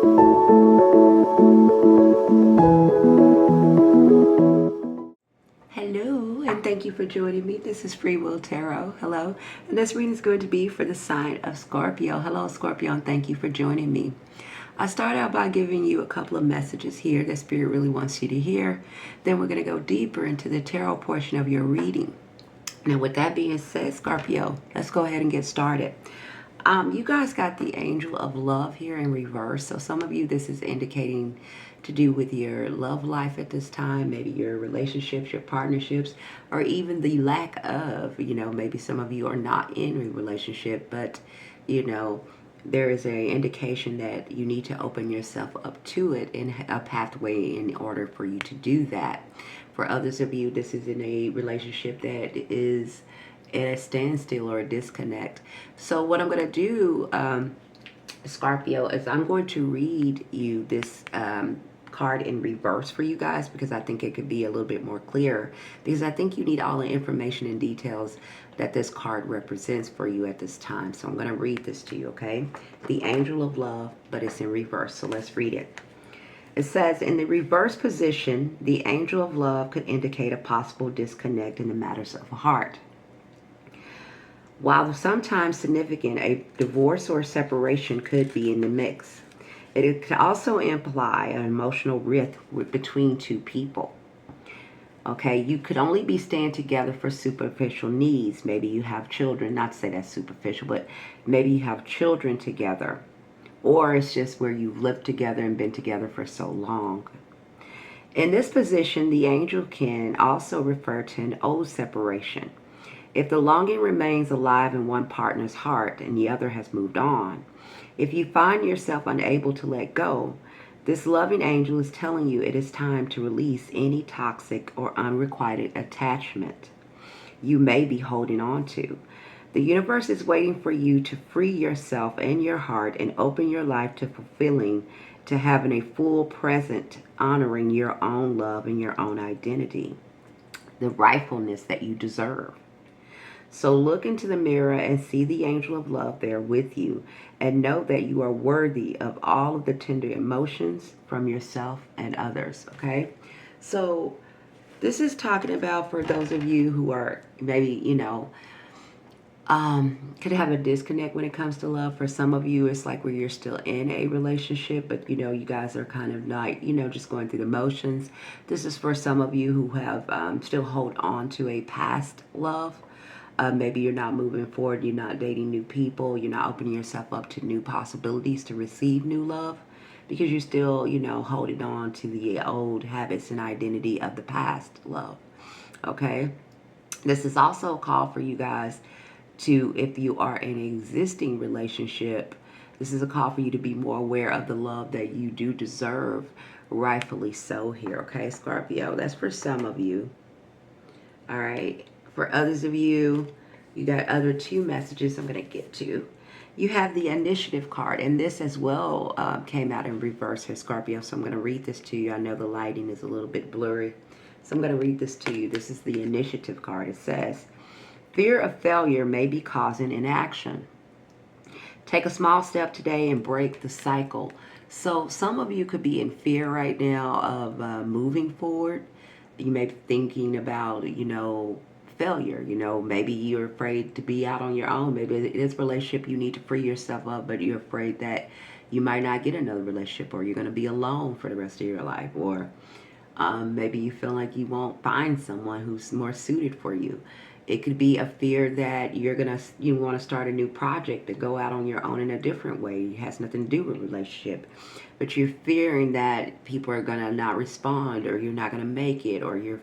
Hello, and thank you for joining me. This is Freewill Tarot. Hello, and this reading is going to be for the sign of Scorpio. Hello, Scorpio, and thank you for joining me. I start out by giving you a couple of messages here that Spirit really wants you to hear. Then we're going to go deeper into the tarot portion of your reading. Now, with that being said, Scorpio, let's go ahead and get started. You guys got the Angel of Love here in reverse. So some of you, this is indicating to do with your love life at this time, maybe your relationships, your partnerships, or even the lack of, maybe some of you are not in a relationship, but, there is an indication that you need to open yourself up to it in a pathway in order for you to do that. For others of you, this is in a relationship that is at a standstill or a disconnect. So what I'm going to do, Scorpio, is I'm going to read you this card in reverse for you guys, because I think it could be a little bit more clear, because I think you need all the information and details that this card represents for you at this time. So I'm going to read this to you, okay? The Angel of Love, but it's in reverse. So let's read it. It says, in the reverse position, the Angel of Love could indicate a possible disconnect in the matters of the heart. While sometimes significant, a divorce or separation could be in the mix. It could also imply an emotional rift between two people. Okay, you could only be staying together for superficial needs. Maybe you have children, not to say that's superficial, but maybe you have children together. Or it's just where you've lived together and been together for so long. In this position, the angel can also refer to an old separation. If the longing remains alive in one partner's heart and the other has moved on, if you find yourself unable to let go, this loving angel is telling you it is time to release any toxic or unrequited attachment you may be holding on to. The universe is waiting for you to free yourself and your heart and open your life to fulfilling, to having a full present, honoring your own love and your own identity, the rightfulness that you deserve. So look into the mirror and see the Angel of Love there with you, and know that you are worthy of all of the tender emotions from yourself and others, okay? So this is talking about for those of you who are maybe, could have a disconnect when it comes to love. For some of you, it's like where you're still in a relationship, but you guys are kind of not, just going through the motions. This is for some of you who have still hold on to a past love. Maybe you're not moving forward, you're not dating new people, you're not opening yourself up to new possibilities to receive new love, because you're still, holding on to the old habits and identity of the past love, okay? This is also a call for you guys to, if you are in an existing relationship, this is a call for you to be more aware of the love that you do deserve, rightfully so here, okay, Scorpio? That's for some of you, all right? For others of you, you got other two messages I'm going to get to. You have the Initiative card, and this as well came out in reverse here, Scorpio, so I'm going to read this to you. I know the lighting is a little bit blurry, so I'm going to read this to you. This is the Initiative card. It says, fear of failure may be causing inaction. Take a small step today and break the cycle. So some of you could be in fear right now of moving forward. You may be thinking about, failure. Maybe you're afraid to be out on your own. Maybe in this relationship you need to free yourself up, but you're afraid that you might not get another relationship, or you're going to be alone for the rest of your life, or maybe you feel like you won't find someone who's more suited for you. It could be a fear that you want to start a new project to go out on your own in a different way. It has nothing to do with relationship, but you're fearing that people are going to not respond, or you're not going to make it, or you're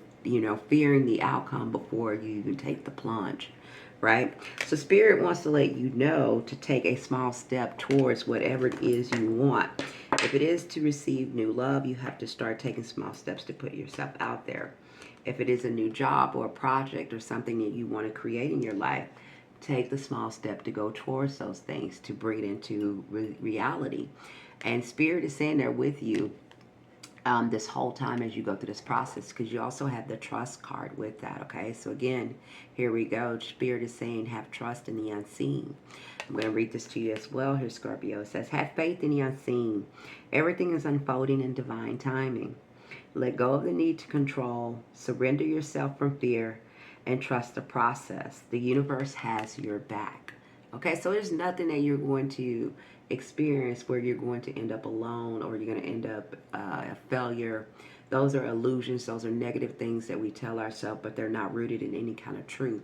fearing the outcome before you even take the plunge, right? So Spirit wants to let you know to take a small step towards whatever it is you want. If it is to receive new love, you have to start taking small steps to put yourself out there. If it is a new job or a project or something that you want to create in your life, take the small step to go towards those things, to bring it into reality. And Spirit is saying there with you, this whole time as you go through this process, because you also have the trust card with that. Okay, so again, here we go. Spirit is saying have trust in the unseen. I'm going to read this to you as well here, Scorpio. It says, have faith in the unseen. Everything is unfolding in divine timing. Let go of the need to control. Surrender yourself from fear and trust the process. The universe has your back. Okay, so there's nothing that you're going to experience where you're going to end up alone, or you're going to end up a failure. Those are illusions. Those are negative things that we tell ourselves, but they're not rooted in any kind of truth.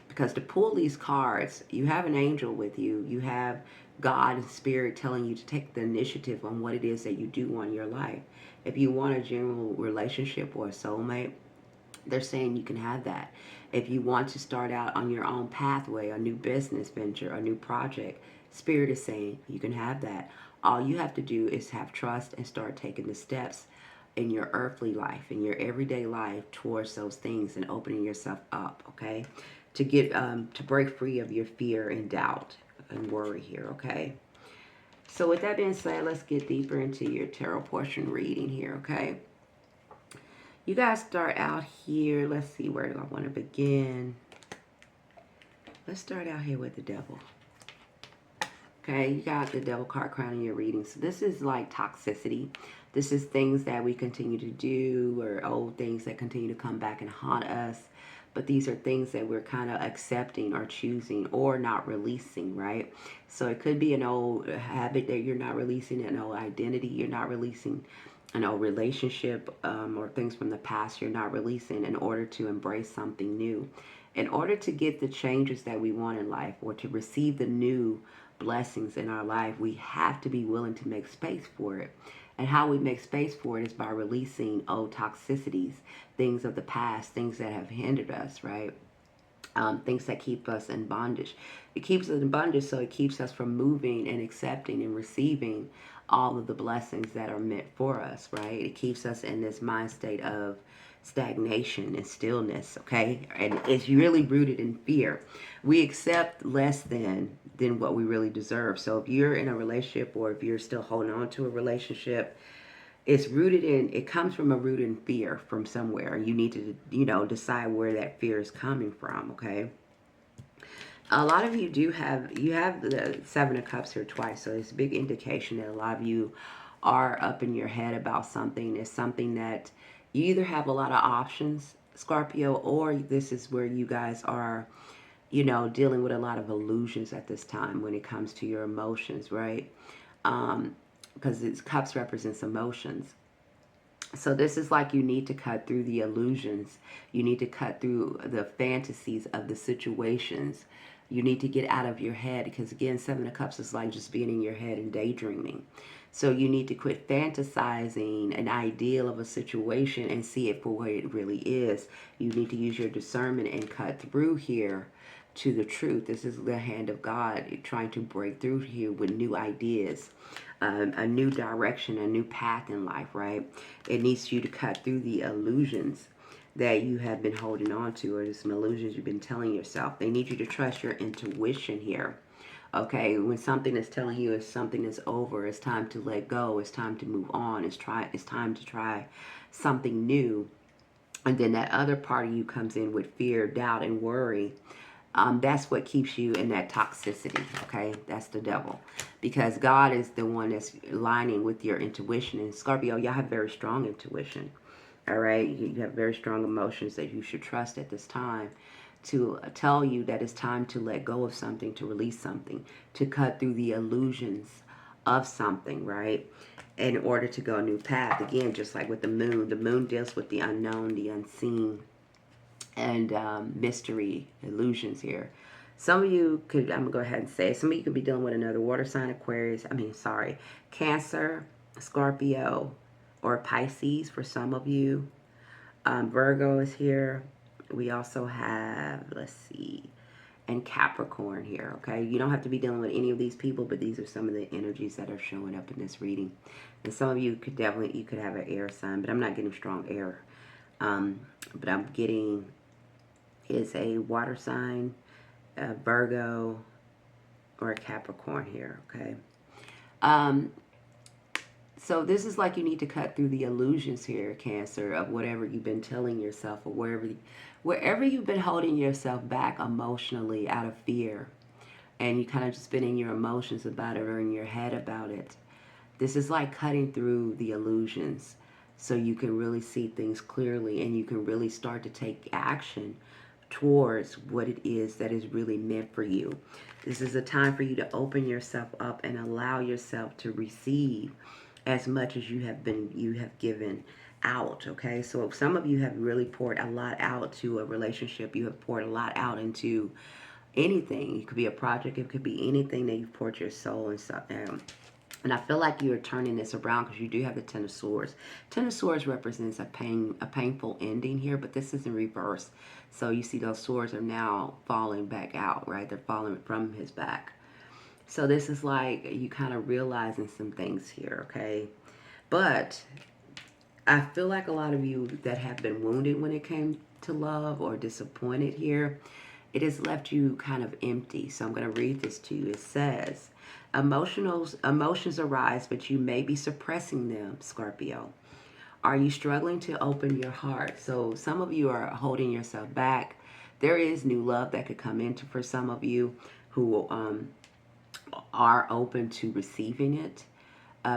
Because to pull these cards, you have an angel with you. You have God and Spirit telling you to take the initiative on what it is that you do want in your life. If you want a general relationship or a soulmate, they're saying you can have that. If you want to start out on your own pathway, a new business venture, a new project, Spirit is saying you can have that. All you have to do is have trust and start taking the steps in your earthly life, in your everyday life, towards those things and opening yourself up, okay? To get to break free of your fear and doubt and worry here, okay? So with that being said, let's get deeper into your tarot portion reading here, okay? You guys start out here. Let's see, where do I want to begin? Let's start out here with the devil. Okay, you got the devil card crowning your reading. So this is like toxicity. This is things that we continue to do, or old things that continue to come back and haunt us. But these are things that we're kind of accepting or choosing or not releasing, right? So it could be an old habit that you're not releasing, an old identity you're not releasing, an old relationship, or things from the past you're not releasing, in order to embrace something new. In order to get the changes that we want in life, or to receive the new blessings in our life, we have to be willing to make space for it. And how we make space for it is by releasing old toxicities, things of the past, things that have hindered us, right? Things that keep us in bondage. It keeps us in bondage, so it keeps us from moving and accepting and receiving all of the blessings that are meant for us, right? It keeps us in this mind state of stagnation and stillness, okay? And it's really rooted in fear. We accept less than what we really deserve. So if you're in a relationship, or if you're still holding on to a relationship, it's rooted in, it comes from a root in fear from somewhere. You need to, decide where that fear is coming from, okay? A lot of you you have the Seven of Cups here twice, so it's a big indication that a lot of you are up in your head about something. It's something that you either have a lot of options, Scorpio, or this is where you guys are, dealing with a lot of illusions at this time when it comes to your emotions, right? Because cups represents emotions. So this is like you need to cut through the illusions. You need to cut through the fantasies of the situations. You need to get out of your head, because again, Seven of Cups is like just being in your head and daydreaming. So you need to quit fantasizing an ideal of a situation and see it for what it really is. You need to use your discernment and cut through here to the truth. This is the hand of God trying to break through here with new ideas, a new direction, a new path in life, right? It needs you to cut through the illusions that you have been holding on to, or some illusions you've been telling yourself. They need you to trust your intuition here. Okay, when something is telling you it's something is over, it's time to let go, it's time to move on, it's time to try something new. And then that other part of you comes in with fear, doubt, and worry. That's what keeps you in that toxicity, okay? That's the devil. Because God is the one that's aligning with your intuition. And Scorpio, y'all have very strong intuition, all right? You have very strong emotions that you should trust at this time, to tell you that it's time to let go of something, to release something, to cut through the illusions of something, right? In order to go a new path. Again, just like with the moon deals with the unknown, the unseen, and mystery, illusions here. Some of you could, I'm going to go ahead and say, some of you could be dealing with another water sign, Cancer, Scorpio, or Pisces for some of you. Virgo is here. We also have, let's see, and Capricorn here, okay? You don't have to be dealing with any of these people, but these are some of the energies that are showing up in this reading. And some of you could definitely, you could have an air sign, but I'm not getting strong air. But I'm getting is a water sign, a Virgo, or a Capricorn here, okay? So this is like you need to cut through the illusions here, Cancer, of whatever you've been telling yourself, or wherever you've been holding yourself back emotionally out of fear, and you kind of just been in your emotions about it or in your head about it. This is like cutting through the illusions so you can really see things clearly, and you can really start to take action towards what it is that is really meant for you. This is a time for you to open yourself up and allow yourself to receive as much as you have given out. Okay, so if some of you have really poured a lot out to a relationship, you have poured a lot out into anything. It could be a project, it could be anything that you've poured your soul and stuff down. And I feel like you're turning this around because you do have the Ten of Swords. Ten of Swords represents a painful ending here, but this is in reverse. So you see those swords are now falling back out, right? They're falling from his back. So this is like you kind of realizing some things here, okay? But I feel like a lot of you that have been wounded when it came to love or disappointed here, it has left you kind of empty. So I'm going to read this to you. It says, emotions arise, but you may be suppressing them, Scorpio. Are you struggling to open your heart? So some of you are holding yourself back. There is new love that could come into for some of you who are open to receiving it.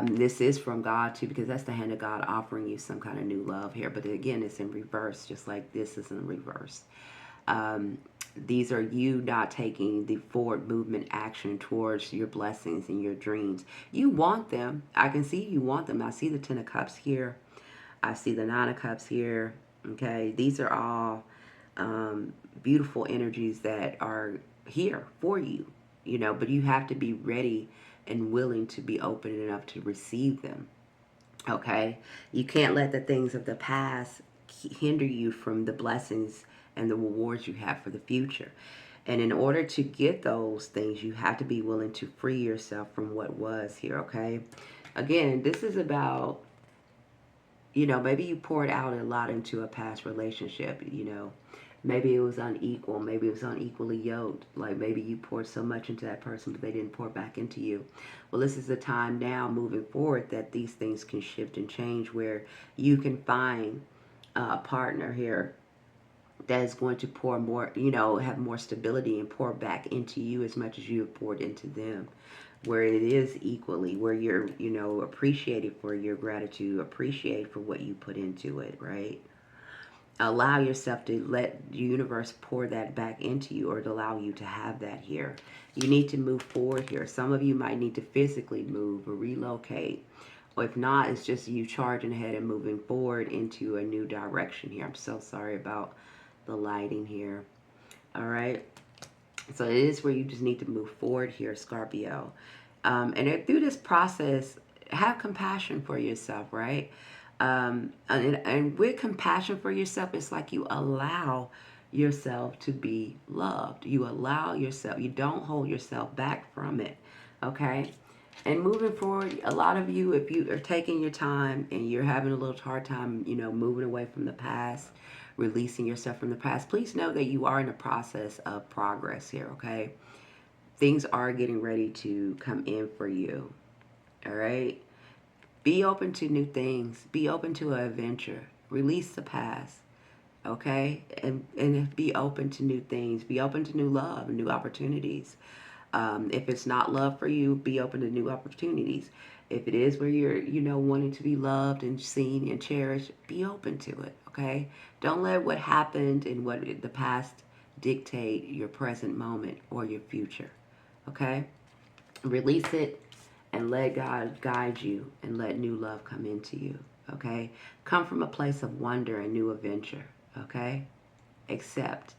This is from God too, because that's the hand of God offering you some kind of new love here. But again, it's in reverse, just like this is in reverse. These are you not taking the forward movement action towards your blessings and your dreams. You want them. I can see you want them. I see the Ten of Cups here. I see the Nine of Cups here. Okay, these are all beautiful energies that are here for you, but you have to be ready and willing to be open enough to receive them. Okay, you can't let the things of the past hinder you from the blessings and the rewards you have for the future. And in order to get those things, you have to be willing to free yourself from what was here. Okay, again, this is about, maybe you poured out a lot into a past relationship. Maybe it was unequal. Maybe it was unequally yoked. Like maybe you poured so much into that person, but they didn't pour back into you. Well, this is the time now moving forward that these things can shift and change, where you can find a partner here that is going to pour more, have more stability and pour back into you as much as you have poured into them, where it is equally, where you're, appreciated for your gratitude, appreciated for what you put into it, right? Allow yourself to let the universe pour that back into you, or to allow you to have that here. You need to move forward here. Some of you might need to physically move or relocate. Or if not, it's just you charging ahead and moving forward into a new direction here. I'm so sorry about the lighting here. All right. So it is where you just need to move forward here, Scorpio. And through this process, have compassion for yourself, right? And with compassion for yourself, it's like you allow yourself to be loved. You allow yourself, you don't hold yourself back from it, okay? And moving forward, a lot of you, if you are taking your time and you're having a little hard time, moving away from the past, releasing yourself from the past, please know that you are in a process of progress here, okay? Things are getting ready to come in for you, all right? Be open to new things. Be open to an adventure. Release the past, okay? And be open to new things. Be open to new love and new opportunities. If it's not love for you, be open to new opportunities. If it is where you're, wanting to be loved and seen and cherished, be open to it, okay? Don't let what happened and what the past dictate your present moment or your future, okay? Release it and let God guide you and let new love come into you, okay? Come from a place of wonder and new adventure, okay? Accept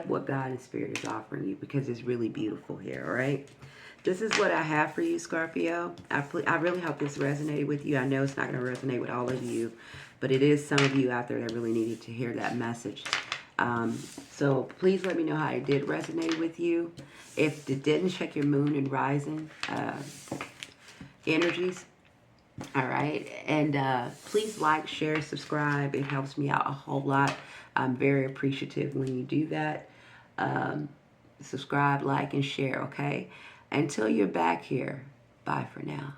what God and Spirit is offering you, because it's really beautiful here, all right? This is what I have for you, Scorpio. I really hope this resonated with you. I know it's not going to resonate with all of you, but it is some of you out there that really needed to hear that message. So please let me know how it did resonate with you. If it didn't, check your moon and rising energies. All right. And please like, share, subscribe. It helps me out a whole lot. I'm very appreciative when you do that. Subscribe, like, and share, okay? Until you're back here, bye for now.